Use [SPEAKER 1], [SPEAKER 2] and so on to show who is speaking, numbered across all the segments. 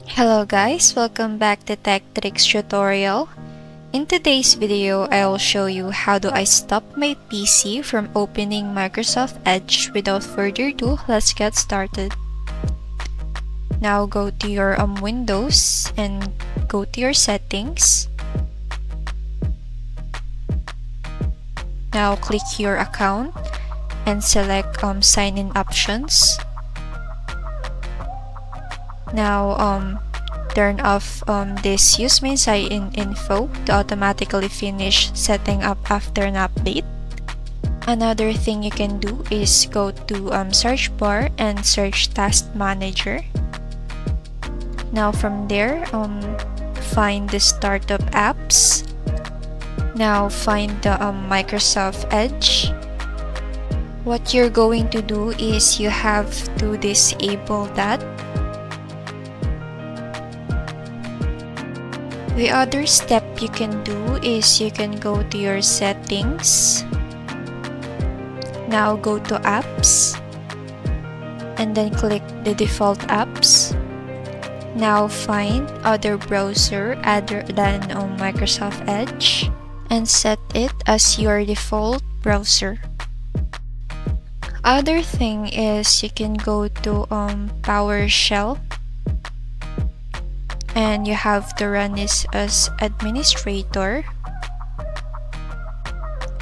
[SPEAKER 1] Hello guys, welcome back to Tech Tricks tutorial. In today's video, I will show you how do I stop my PC from opening Microsoft Edge. Without further ado, let's get started. Now go to your Windows and go to your settings. Now click your account and select sign in options. Now turn off this use my sign in info to automatically finish setting up after an update. Another thing you can do is go to search bar and search task manager. Now from there find the startup apps. Now find the Microsoft Edge. What you're going to do is you have to disable that. The other step you can do is you can go to your settings. Now go to apps and then click the default apps. Now find other browser other than Microsoft Edge and set it as your default browser. Other thing is you can go to PowerShell and you have to run this as administrator.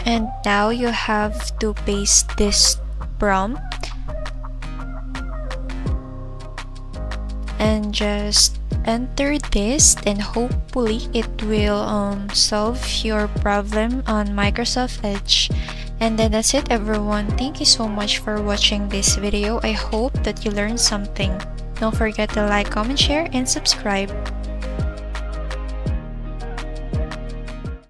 [SPEAKER 1] And now you have to paste this prompt and just enter this, and hopefully it will solve your problem on Microsoft Edge. And then that's it everyone. Thank you so much for watching this video. I hope that you learned something. Don't forget to like, comment, share, and subscribe.